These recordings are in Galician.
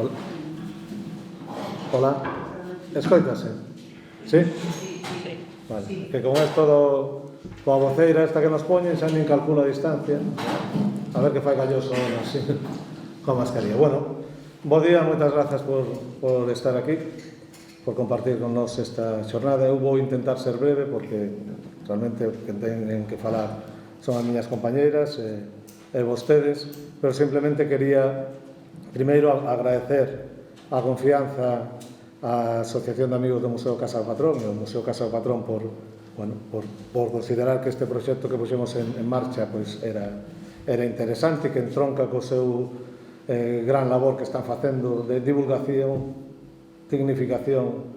Hola. Hola. Escoítase? Sí? Vale. Que con esto coa voceira esta que nos poñen xa nin calculo a distancia. A ver que fai galloso así, coa mascarilla. Bueno, bo día, moitas grazas por estar aquí, por compartir con nos esta xornada. Eu vou intentar ser breve porque realmente o que teñen que falar son as miñas compañeiras e vostedes, pero simplemente quería primeiro agradecer a confianza á Asociación de Amigos do Museo Casa do Patrón e ao Museo Casa do Patrón por considerar que este proxecto que puxemos en marcha pois era interesante e que entronca co seu gran labor que están facendo de divulgación, dignificación,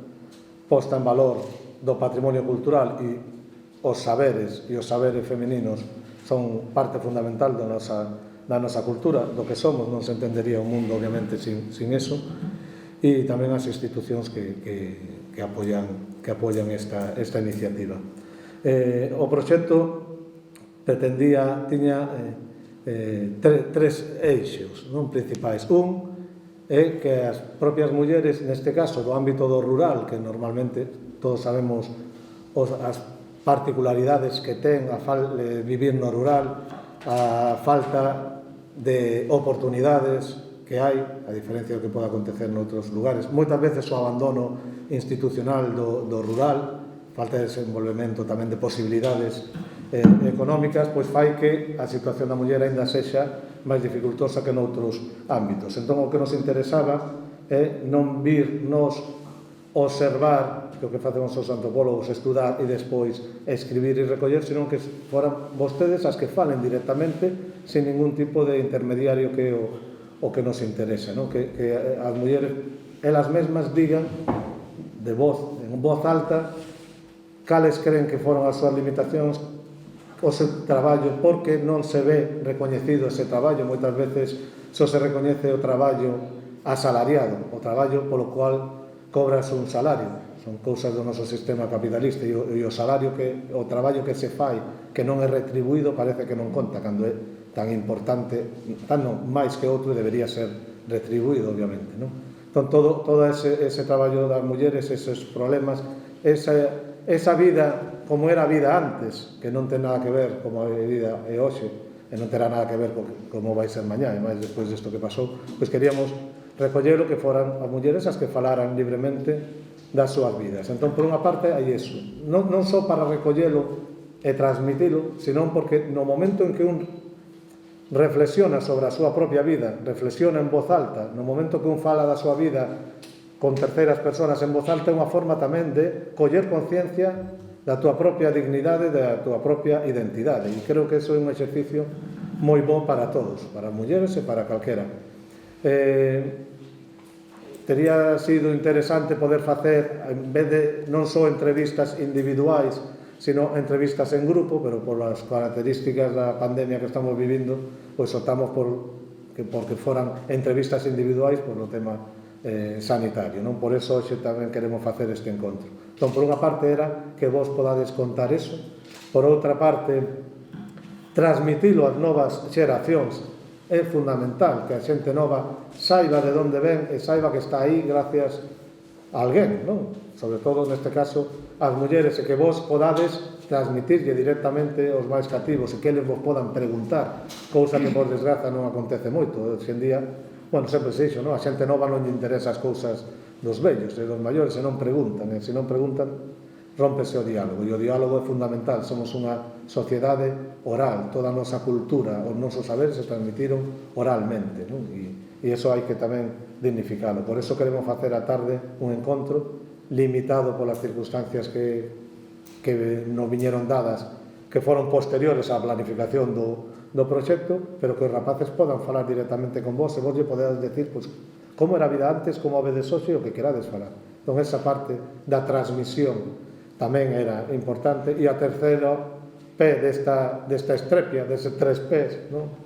posta en valor do patrimonio cultural e os saberes femininos son parte fundamental da nosa cultura, do que somos. Non se entendería o mundo, obviamente, sin eso. E tamén as institucións que apoian esta iniciativa. O proxecto tiña tres eixos principais. Un é que as propias mulleres, neste caso do ámbito do rural, que normalmente todos sabemos as particularidades que ten vivir no rural, a falta de oportunidades que hai, a diferencia do que pode acontecer noutros lugares. Moitas veces o abandono institucional do rural, falta de desenvolvemento tamén de posibilidades económicas, pois fai que a situación da muller ainda sexa máis dificultosa que noutros ámbitos. Entón, o que nos interesaba é non vir nos observar, que o que facemos os antropólogos, estudar e despois escribir e recoller, senón que foran vostedes as que falen directamente sin ningún tipo de intermediario que o que nos interesa, non? Que as mulleres elas mesmas digan en voz alta cales creen que foron as súas limitacións, o seu traballo, porque non se ve recoñecido ese traballo. Moitas veces só se recoñece o traballo asalariado, o traballo polo cual cobras un salario. Son cousas do noso sistema capitalista, e o salario, o traballo que se fai que non é retribuído, parece que non conta, cando é tan importante, tan non, máis que outro, debería ser retribuído, obviamente, non? Entón, todo ese traballo das mulleres, eses problemas, esa vida como era a vida antes, que non ten nada que ver como a vida é hoxe, e non terá nada que ver con como vai ser mañá, e máis despois disto que pasou, pois queríamos recoller o que foran as mulleres as que falaran libremente das súas vidas. Entón, por unha parte, hai iso, non só para recollelo e transmitilo, senón porque no momento en que un reflexiona sobre a súa propia vida, reflexiona en voz alta, no momento que un fala da súa vida con terceiras persoas en voz alta, é unha forma tamén de coller conciencia da túa propia dignidade, da túa propia identidade. E creo que iso é un exercicio moi bo para todos, para as mulleres e para calquera. Tería sido interesante poder facer, en vez de non só entrevistas individuais, sino entrevistas en grupo, pero por as características da pandemia que estamos vivindo, pois optamos porque foran entrevistas individuais por o tema sanitario, non? Por eso hoxe tamén queremos facer este encontro. Entón, por unha parte era que vos podades contar eso, por outra parte, transmitilo ás novas xeracións. É fundamental que a xente nova saiba de onde ven e saiba que está aí gracias a alguén, non? Sobre todo, neste caso, as mulleres, e que vos podades transmitirlle directamente aos máis cativos e que eles vos podan preguntar, cousa que, por desgraza, non acontece moito. Hoxe en día, sempre se dixo, non? A xente nova non lle interesa as cousas dos vellos e dos maiores, se non preguntan, e se non preguntan, rómpese o diálogo, e o diálogo é fundamental. Somos unha sociedade oral, toda a nosa cultura, os nosos saberes se transmitiron oralmente, non? E iso hai que tamén dignificalo. Por iso queremos facer a tarde un encontro limitado polas circunstancias que nos viñeron dadas, que foron posteriores á planificación do proxecto, pero que os rapaces podan falar directamente con vos e vos lle podedes decir como era a vida antes, como a vedes hoxe e o que querades falar. Entón, esa parte da transmisión tamén era importante. E a terceira pé desta estrepia, deses 3 pés,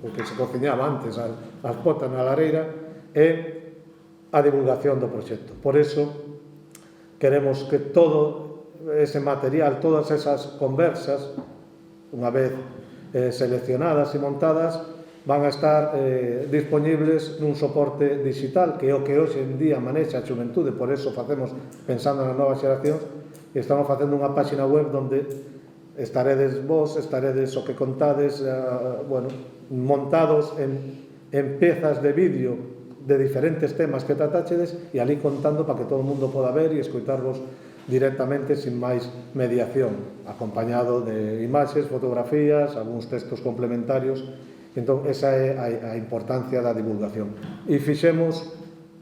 porque se cociñaba antes as potas na lareira, é a divulgación do proxecto. Por iso queremos que todo ese material, todas esas conversas, unha vez seleccionadas e montadas, van a estar disponibles nun soporte digital, que é o que hoxe en día manexa a xuventude, por eso facemos pensando nas novas xeracións, e estamos facendo unha páxina web onde estaredes vos, estaredes o que contades, bueno, montados en pezas de vídeo de diferentes temas que tratáchedes e ali contando para que todo o mundo poda ver e escoitarvos directamente sin máis mediación, acompañado de imaxes, fotografías, algúns textos complementarios. Entón, esa é a importancia da divulgación. E fixemos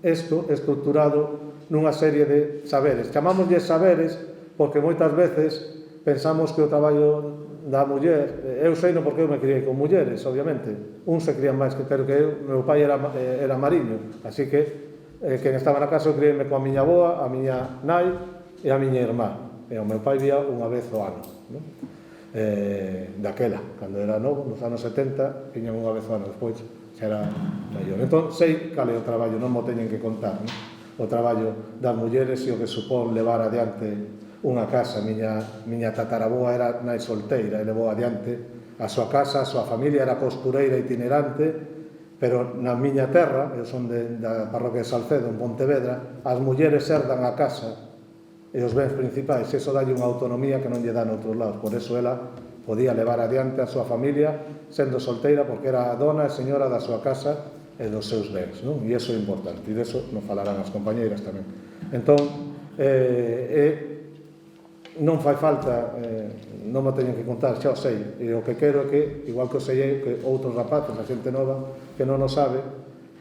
isto estructurado nunha serie de saberes. Chamámoslle saberes porque moitas veces pensamos que o traballo da muller, eu sei non porque eu me criei con mulleres, obviamente, un se crían máis que pero que eu, meu pai era mariño, así que quen estaba na casa eu criei-me coa miña avoa, a miña nai e a miña irmá, e o meu pai vía unha vez ao ano, non? Daquela, cando era novo, nos anos 70, viñan unha vez ao ano, despois xa era maior. Entón, sei cal é o traballo, non mo teñen que contar, non? O traballo das mulleres e o que supón levar adiante unha casa. Miña tataraboa era nai solteira e levou adiante a súa casa, a súa familia, era costureira itinerante, pero na miña terra, eu son da parroquia de Salcedo, en Pontevedra, as mulleres herdan a casa e os bens principais, eso dalle unha autonomía que non lle dá noutros lados, por eso ela podía levar adiante a súa familia sendo solteira porque era a dona e señora da súa casa e dos seus bens, non? E iso é importante, e deso nos falarán as compañeiras tamén. Entón, non fai falta, non me teñen que contar, xa o sei, e o que quero é que, igual que o sei que outros rapaces, a xente nova que non o sabe,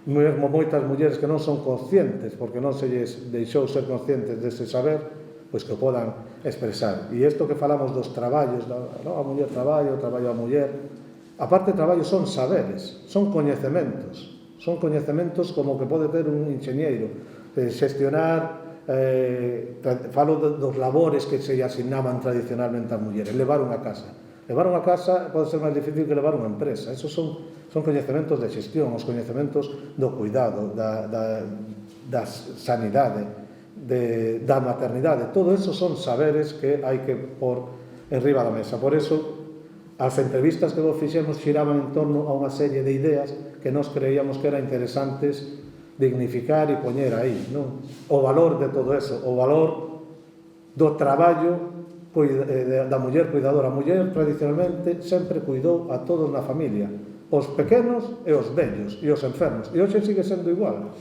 mesmo moitas mulleres que non son conscientes, porque non se lles deixou ser conscientes dese saber, pois que o podan expresar. E isto que falamos dos traballos, a muller traballo, o traballo a muller, aparte de traballo son saberes, son coñecementos como que pode ter un enxeñeiro, xestionar, falo dos labores que se asignaban tradicionalmente ás mulleres, levar unha casa pode ser máis difícil que levar unha empresa. Esos son coñecementos de xestión, os coñecementos do cuidado, da sanidade, da maternidade, todo eso son saberes que hai que pôr enriba da mesa. Por eso as entrevistas que vos fixemos xiraban en torno a unha serie de ideas que nos creíamos que eran interesantes dignificar e poñer aí, non? O valor de todo eso, o valor do traballo da muller cuidadora. A muller tradicionalmente sempre cuidou a todos na familia, os pequenos e os vellos e os enfermos, e hoxe sigue sendo igual,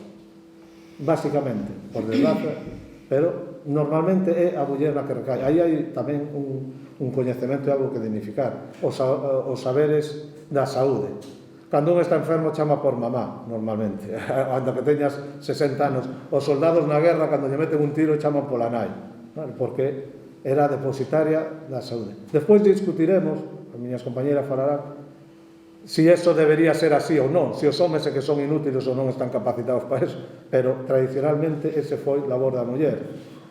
basicamente, por desgracia, pero normalmente é a muller na que recae. Aí hai tamén un coñecemento e algo que dignificar, os saberes da saúde. Cando un está enfermo chama por mamá, normalmente, anda que teñas 60 anos. Os soldados na guerra, cando lle meten un tiro, chaman pola nai, porque era depositaria da saúde. Despois discutiremos, as miñas compañeras falarán, si eso debería ser así ou non, se os homes que son inútiles ou non están capacitados para eso, pero tradicionalmente ese foi labor da muller.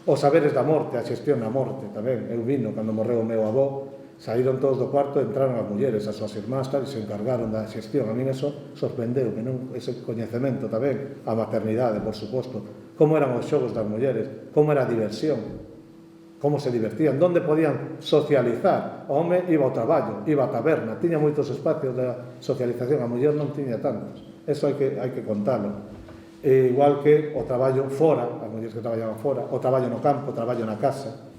Os saberes da morte, a xestión da morte tamén. Eu vino, cando morreu o meu avó, saíron todos do cuarto e entraron as mulleres, as súas irmás, e se encargaron da xestión. A min eso sorprendeu, ese coñecemento tamén, a maternidade, por suposto, como eran os xogos das mulleres, como era a diversión, como se divertían, onde podían socializar. O home iba ao traballo, iba á taberna, tiña moitos espacios de socialización, a muller non tiña tantos. Eso hai que contalo. Igual que o traballo fora, as mulleres que traballaban fora, o traballo no campo, o traballo na casa.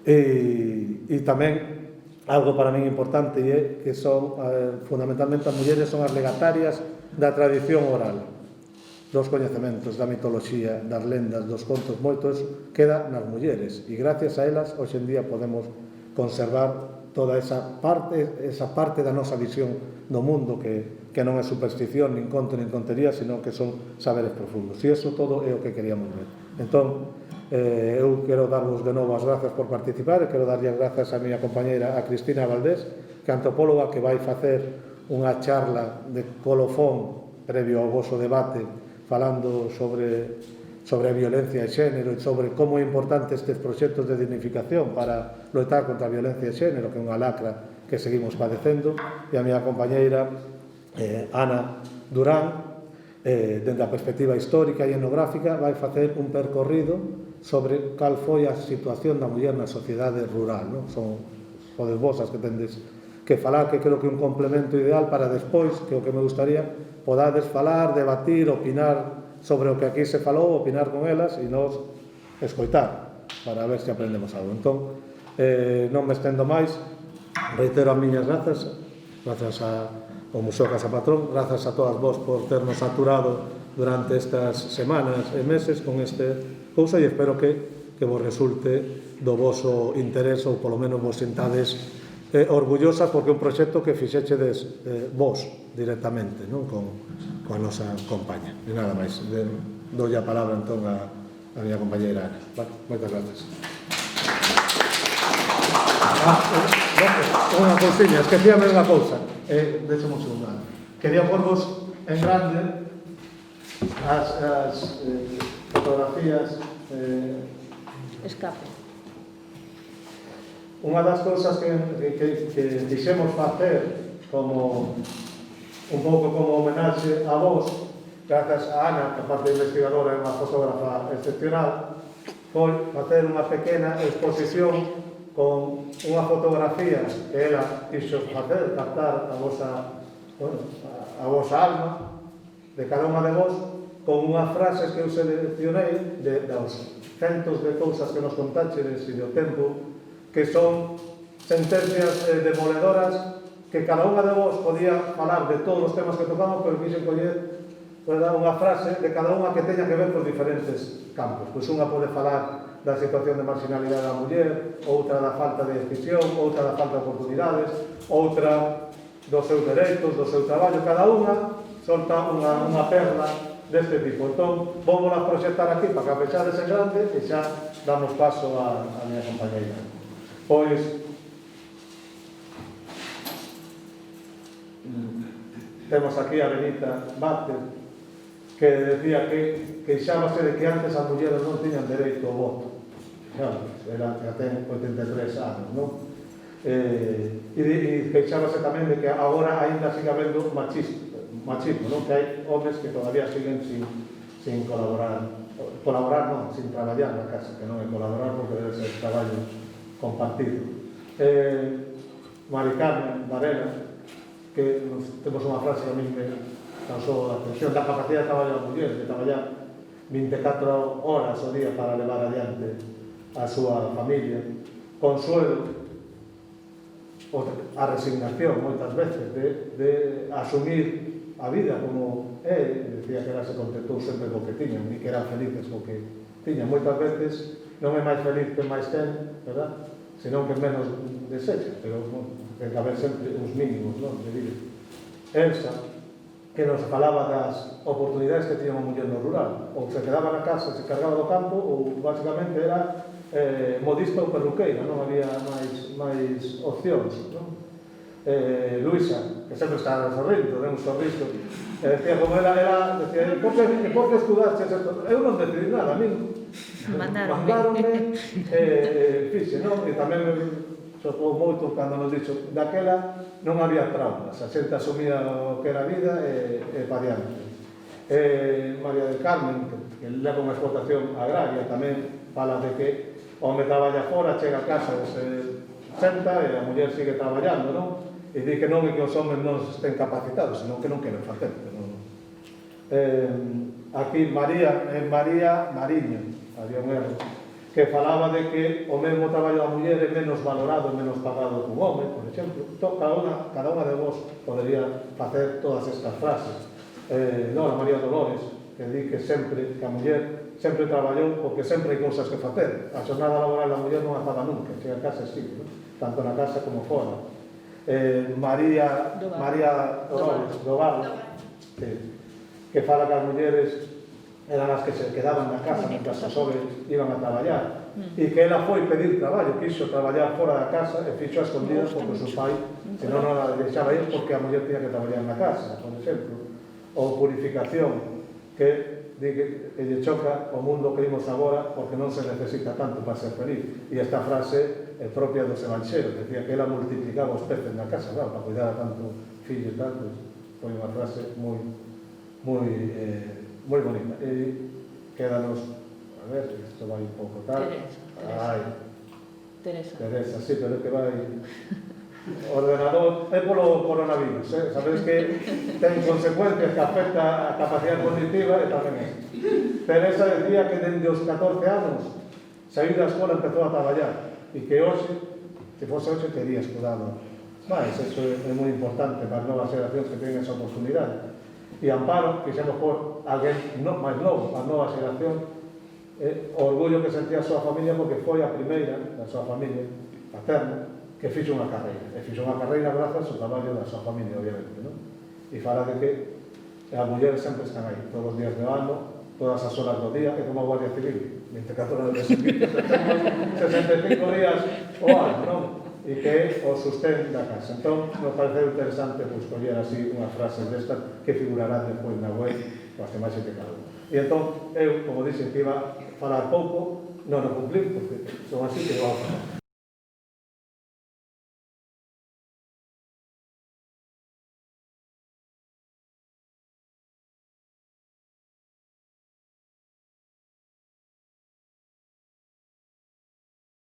E tamén algo para min importante é que son fundamentalmente as mulleres son as legatarias da tradición oral, dos coñecementos, da mitoloxía, das lendas, dos contos, moito eso queda nas mulleres e gracias a elas hoxe en día podemos conservar toda esa parte da nosa visión do mundo que non é superstición, nin conto, nin tontería, sino que son saberes profundos. E iso todo é o que queríamos ver. Entón, eu quero darvos de novo as grazas por participar e quero darlle as grazas a miña compañeira a Cristina Valdés, que é antropóloga, que vai facer unha charla de colofón previo ao voso debate falando sobre a violencia de xénero e sobre como é importante estes proxectos de dignificación para loitar contra a violencia de xénero, que é unha lacra que seguimos padecendo, e a miña compañeira Ana Durán, dende a perspectiva histórica e etnográfica, vai facer un percorrido sobre cal foi a situación da muller na sociedade rural, non? Sodes vos as que que falar, que creo que é un complemento ideal para despois, que o que me gustaría, podades falar, debatir, opinar sobre o que aquí se falou, opinar con elas e nos escoitar para ver se aprendemos algo. Entón, non me estendo máis, reitero as miñas grazas ao Museo Casa Patrón, grazas a todas vos por ternos saturado durante estas semanas e meses con este cousa, e espero que vos resulte do voso interés ou polo menos vos sintades orgullosas porque é un proxecto que fixechedes vos directamente, non? Coa nosa compaña. E nada máis, doulle a palabra entón a miña compañeira Ana. Vale, moitas grazas. Unha cousiña, esquecíame unha cousa. Deixo un segundo. Quería porvos en grande as fotografías Escape. Unha das cousas que quixemos facer como un pouco como homenaxe a vos, grazas a Ana, que aparte de investigadora é unha fotógrafa excepcional, foi facer unha pequena exposición con unha fotografía que ela quixo facer, captar a vosa alma de cada unha de vos, con unhas frases que eu seleccionei das centos de cousas que nos contaxedes e do tempo, que son sentencias demoledoras que cada unha de vos podía falar de todos os temas que tocamos, pero quixen coller unha frase de cada unha que teña que ver con diferentes campos. Pois unha pode falar da situación de marginalidade da muller, outra da falta de decisión, outra da falta de oportunidades, outra dos seus dereitos, do seu traballo. Cada unha solta unha perla deste tipo. Entón, vamos a proxectar aquí para que a fechades en grande e xa damos paso a miña compañeira. Pois, temos aquí a Benita Vázquez, que decía que queixábase de que antes as mulleres non tiñan dereito ao voto. Claro, ela já ten 83 anos, non? E queixábase tamén de que agora ainda siga habendo machismo, non? Que hai homes que todavía siguen sin colaborar non, sin traballar na casa, que non é colaborar porque debe ser traballo compartido. Mari Carmen Varela, que temos unha frase que a mí me causou a atención da capacidade de traballar a muller, de traballar 24 horas ao día para levar adiante a súa familia. Consuelo, a resignación moitas veces de asumir a vida como é, decía que ela se contentou sempre co que tiñan e que eran felices co que tiñan. Moitas veces non é máis feliz que máis ten, verdad? Senón que menos desecha, pero ten que haber sempre uns mínimos, non? De vida. Elsa, que nos falaba das oportunidades que tiña unha muller no rural, ou se quedaba na casa, se cargaba do campo, ou basicamente era modista ou perruqueira, non había máis opcións, non? Luisa, que sempre estaba sorrindo, un sorriso, decía como ela decía, por que estudaste esto? Eu non decidí nada, a mí mandaronme fixe, non? E tamén me sotou moito cando nos dixo daquela non había traumas, a xente asumía o que era a vida e pa diante. María del Carmen, que leva unha explotación agraria, tamén fala de que o home traballa fora, chega a casa e se senta e a muller sigue traballando, non? E di que non é que os homens non estén capacitados, senón que non queren facer. Aquí María Mariño, había un erro, que falaba de que o mesmo traballo da muller é menos valorado e menos pagado que un home, por exemplo. Cada unha de vos podería facer todas estas frases. Non, a María Dolores, que di que sempre, que a muller sempre traballou porque sempre hai cousas que facer. A xornada laboral da muller non acaba nunca, chega a casa e sigue, tanto na casa como fora. María Dolores Doval, que fala que as mulleres eran as que se quedaban na casa mientras os homes iban a traballar e que ela foi pedir traballo, quiso traballar fora da casa e fixo a escondidas porque o seu pai se non a deixaba ir porque a muller tiña que traballar na casa, por exemplo. Ou Purificación, que lle choca o mundo que vimos agora porque non se necesita tanto para ser feliz. E esta frase é propia dos evanxeros, decía que ela multiplicaba os peces na casa, claro, para cuidar a tanto fillo e tal, foi unha frase moi bonita. E quédanos, a ver, isto vai un pouco tal. Teresa, sí, pero que vai O ordenador é polo coronavirus, sabedes que ten consecuencias que afecta a capacidade cognitiva e tamén é. Teresa decía que dende os 14 anos saiu da escola e empezou a traballar e que hoxe, se fose hoxe, tería estudado. Mas eso é moi importante para as novas xeracións que teñen esa oportunidade. E Amparo, quixemos por alguén máis novo, a nova xeración, o orgullo que sentía a súa familia porque foi a primeira da súa familia paterna que fixo unha carreira. E fixo unha carreira grazas ao traballo da súa familia, obviamente, non? E fala de que as mulleres sempre están aí, todos os días do ano, todas as horas do día, que como a Guardia Civil, 24 horas de servicio, 65 días o ano, non? E que é o sustén da casa. Entón, nos pareceu interesante pues, coller así unhas frases destas que figurarán despois na web coas que máis se te cabe. E entón, eu, como dixen que iba a falar pouco, non o cumplir, porque son así que vou a falar.